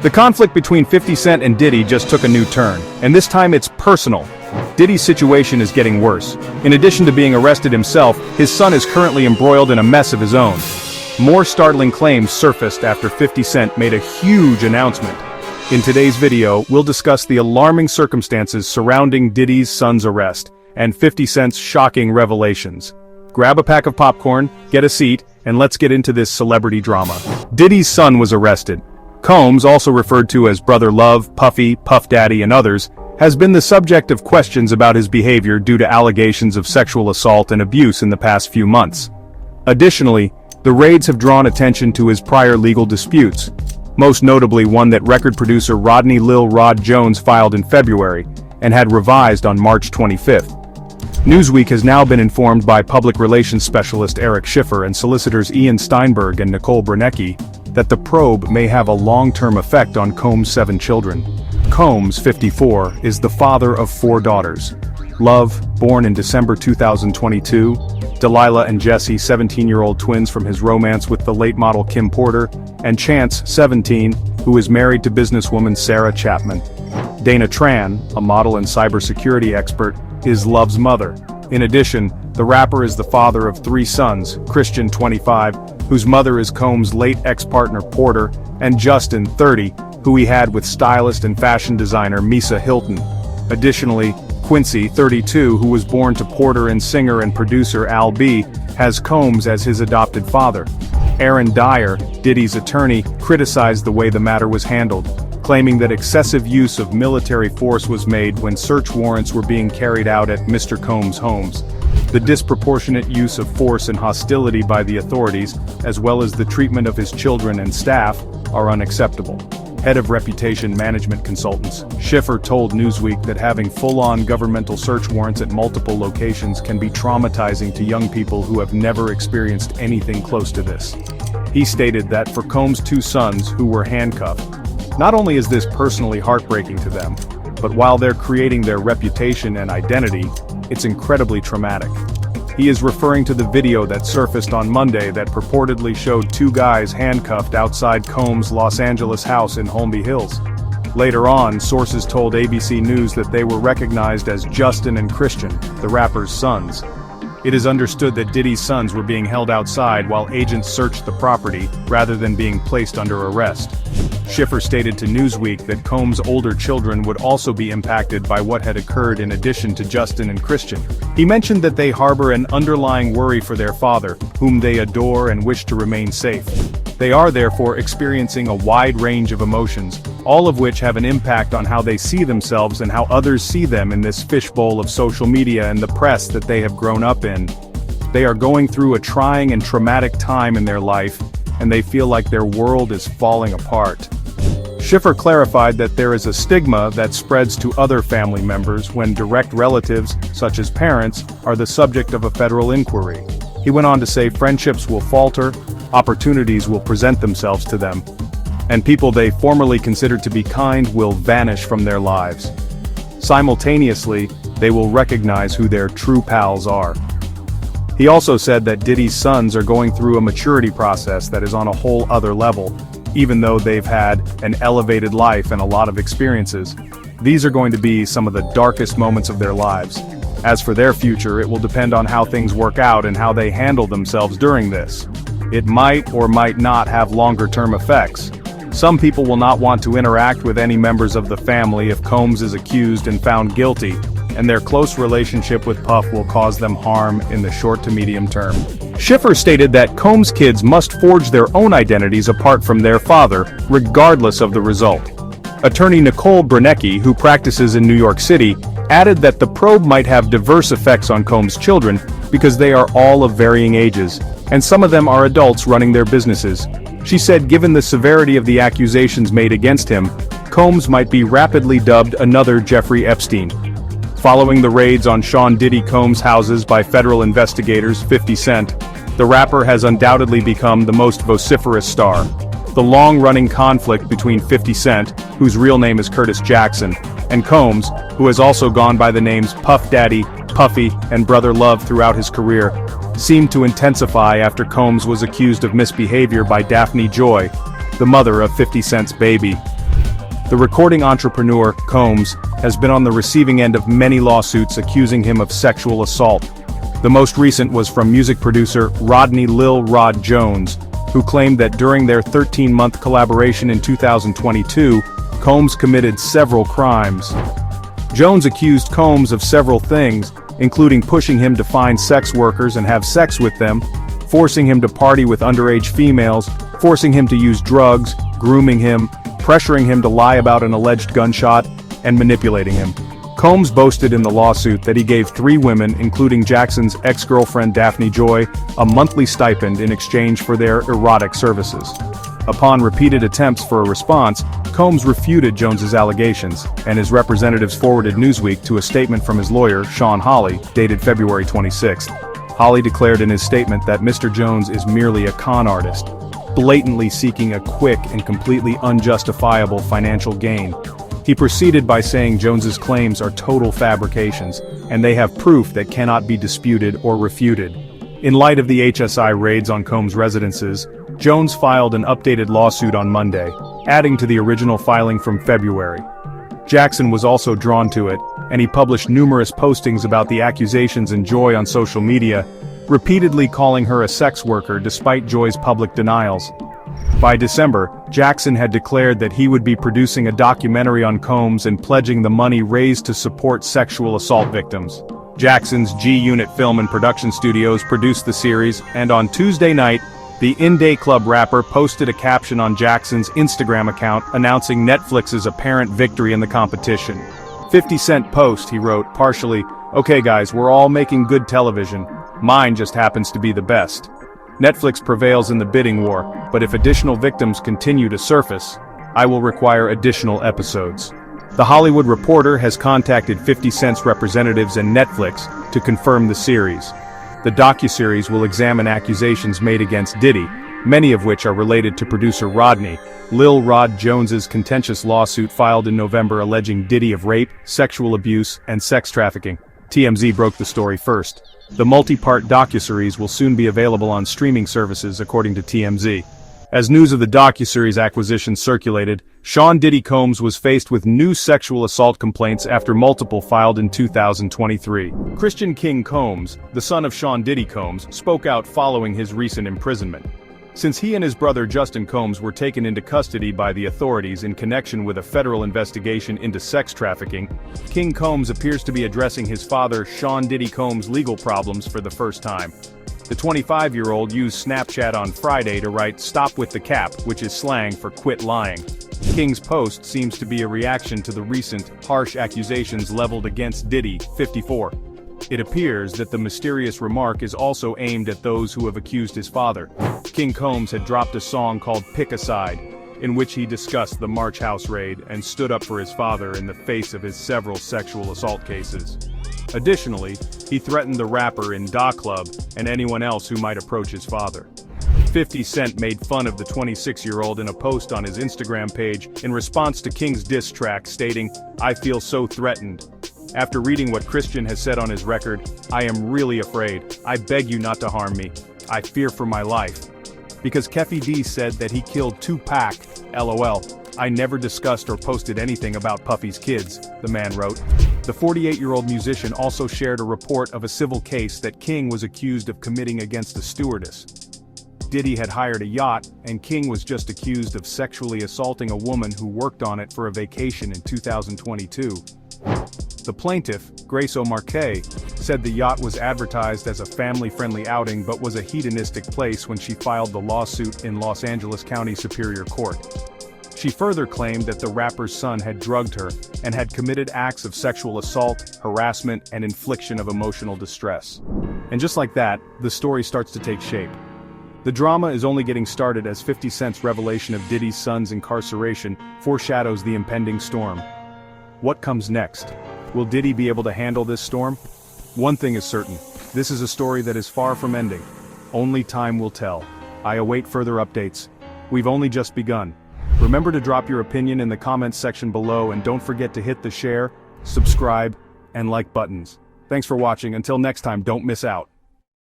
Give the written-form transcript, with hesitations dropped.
The conflict between 50 Cent and Diddy just took a new turn, and this time it's personal. Diddy's situation is getting worse. In addition to being arrested himself, his son is currently embroiled in a mess of his own. More startling claims surfaced after 50 Cent made a huge announcement. In today's video, we'll discuss the alarming circumstances surrounding Diddy's son's arrest, and 50 Cent's shocking revelations. Grab a pack of popcorn, get a seat, and let's get into this celebrity drama. Diddy's son was arrested. Combs, also referred to as Brother Love, Puffy, Puff Daddy, and others, has been the subject of questions about his behavior due to allegations of sexual assault and abuse in the past few months. Additionally, the raids have drawn attention to his prior legal disputes, most notably one that record producer Rodney Lil Rod Jones filed in February, and had revised on March 25. Newsweek has now been informed by public relations specialist Eric Schiffer and solicitors Ian Steinberg and Nicole Brunecki that the probe may have a long-term effect on Combs' 7 children. Combs, 54, is the father of 4 daughters. Love, born in December 2022, Delilah and Jesse, 17-year-old twins from his romance with the late model Kim Porter, and Chance, 17, who is married to businesswoman Sarah Chapman. Dana Tran, a model and cybersecurity expert, is Love's mother. In addition, the rapper is the father of 3 sons, Christian, 25, whose mother is Combs' late ex-partner Porter, and Justin, 30, who he had with stylist and fashion designer Misa Hilton. Additionally, Quincy, 32, who was born to Porter and singer and producer Al B, has Combs as his adopted father. Aaron Dyer, Diddy's attorney, criticized the way the matter was handled, claiming that excessive use of military force was made when search warrants were being carried out at Mr. Combs' homes. The disproportionate use of force and hostility by the authorities, as well as the treatment of his children and staff, are unacceptable. Head of Reputation Management Consultants, Schiffer told Newsweek that having full-on governmental search warrants at multiple locations can be traumatizing to young people who have never experienced anything close to this. He stated that for Combs' 2 sons who were handcuffed, not only is this personally heartbreaking to them, but while they're creating their reputation and identity, it's incredibly traumatic. He is referring to the video that surfaced on Monday that purportedly showed 2 guys handcuffed outside Combs' Los Angeles house in Holmby Hills. Later on, sources told ABC News that they were recognized as Justin and Christian, the rapper's sons. It is understood that Diddy's sons were being held outside while agents searched the property, rather than being placed under arrest. Schiffer stated to Newsweek that Combs' older children would also be impacted by what had occurred in addition to Justin and Christian. He mentioned that they harbor an underlying worry for their father, whom they adore and wish to remain safe. They are therefore experiencing a wide range of emotions, all of which have an impact on how they see themselves and how others see them in this fishbowl of social media and the press that they have grown up in. They are going through a trying and traumatic time in their life, and they feel like their world is falling apart. Schiffer clarified that there is a stigma that spreads to other family members when direct relatives, such as parents, are the subject of a federal inquiry. He went on to say friendships will falter, opportunities will present themselves to them, and people they formerly considered to be kind will vanish from their lives. Simultaneously, they will recognize who their true pals are. He also said that Diddy's sons are going through a maturity process that is on a whole other level. Even though they've had an elevated life and a lot of experiences, these are going to be some of the darkest moments of their lives. As for their future, it will depend on how things work out and how they handle themselves during this. It might or might not have longer-term effects. Some people will not want to interact with any members of the family if Combs is accused and found guilty, and their close relationship with Puff will cause them harm in the short to medium term. Schiffer stated that Combs' kids must forge their own identities apart from their father, regardless of the result. Attorney Nicole Brunecki, who practices in New York City, added that the probe might have diverse effects on Combs' children because they are all of varying ages, and some of them are adults running their businesses. She said given the severity of the accusations made against him, Combs might be rapidly dubbed another Jeffrey Epstein. Following the raids on Sean Diddy Combs' houses by federal investigators, 50 Cent, the rapper has undoubtedly become the most vociferous star. The long-running conflict between 50 Cent, whose real name is Curtis Jackson, and Combs, who has also gone by the names Puff Daddy, Puffy, and Brother Love throughout his career, seemed to intensify after Combs was accused of misbehavior by Daphne Joy, the mother of 50 Cent's baby. The recording entrepreneur, Combs, has been on the receiving end of many lawsuits accusing him of sexual assault. The most recent was from music producer Rodney Lil Rod Jones, who claimed that during their 13-month collaboration in 2022, Combs committed several crimes. Jones accused Combs of several things, including pushing him to find sex workers and have sex with them, forcing him to party with underage females, forcing him to use drugs, grooming him, pressuring him to lie about an alleged gunshot, and manipulating him. Combs boasted in the lawsuit that he gave 3 women, including Jackson's ex-girlfriend Daphne Joy, a monthly stipend in exchange for their erotic services. Upon repeated attempts for a response, Combs refuted Jones's allegations, and his representatives forwarded Newsweek to a statement from his lawyer, Sean Hawley, dated February 26. Hawley declared in his statement that Mr. Jones is merely a con artist, blatantly seeking a quick and completely unjustifiable financial gain. He proceeded by saying Jones's claims are total fabrications, and they have proof that cannot be disputed or refuted. In light of the HSI raids on Combs' residences, Jones filed an updated lawsuit on Monday, adding to the original filing from February. Jackson was also drawn to it, and he published numerous postings about the accusations and Joy on social media, repeatedly calling her a sex worker despite Joy's public denials. By December, Jackson had declared that he would be producing a documentary on Combs and pledging the money raised to support sexual assault victims. Jackson's G-Unit Film and Production Studios produced the series, and on Tuesday night, the In Day Club rapper posted a caption on Jackson's Instagram account announcing Netflix's apparent victory in the competition. 50 Cent post, he wrote, partially, "Okay guys, we're all making good television. Mine just happens to be the best. Netflix prevails in the bidding war, but if additional victims continue to surface, I will require additional episodes." The Hollywood Reporter has contacted 50 Cent's representatives and Netflix to confirm the series. The docuseries will examine accusations made against Diddy, many of which are related to producer Rodney Lil Rod Jones's contentious lawsuit filed in November alleging Diddy of rape, sexual abuse, and sex trafficking. TMZ broke the story first. The multi-part docuseries will soon be available on streaming services, according to TMZ. As news of the docuseries acquisition circulated, Sean Diddy Combs was faced with new sexual assault complaints after multiple filed in 2023. Christian King Combs, the son of Sean Diddy Combs, spoke out following his recent imprisonment. Since he and his brother Justin Combs were taken into custody by the authorities in connection with a federal investigation into sex trafficking, King Combs appears to be addressing his father Sean Diddy Combs' legal problems for the first time. The 25-year-old used Snapchat on Friday to write "Stop with the cap," which is slang for quit lying. King's post seems to be a reaction to the recent, harsh accusations leveled against Diddy, 54. It appears that the mysterious remark is also aimed at those who have accused his father. King Combs had dropped a song called "Pick a Side," in which he discussed the March House raid and stood up for his father in the face of his several sexual assault cases. Additionally, he threatened the rapper in Da Club and anyone else who might approach his father. 50 Cent made fun of the 26-year-old in a post on his Instagram page in response to King's diss track, stating, "I feel so threatened. After reading what Christian has said on his record, I am really afraid. I beg you not to harm me. I fear for my life. Because Keffy D said that he killed Tupac, LOL. I never discussed or posted anything about Puffy's kids," the man wrote. The 48-year-old musician also shared a report of a civil case that King was accused of committing against a stewardess. Diddy had hired a yacht, and King was just accused of sexually assaulting a woman who worked on it for a vacation in 2022. The plaintiff, Grace O'Marquet, said the yacht was advertised as a family-friendly outing but was a hedonistic place when she filed the lawsuit in Los Angeles County Superior Court. She further claimed that the rapper's son had drugged her and had committed acts of sexual assault, harassment, and infliction of emotional distress. And just like that, the story starts to take shape. The drama is only getting started as 50 Cent's revelation of Diddy's son's incarceration foreshadows the impending storm. What comes next? Will Diddy be able to handle this storm? One thing is certain, this is a story that is far from ending. Only time will tell. I await further updates. We've only just begun. Remember to drop your opinion in the comments section below, and don't forget to hit the share, subscribe, and like buttons. Thanks for watching. Until next time, don't miss out.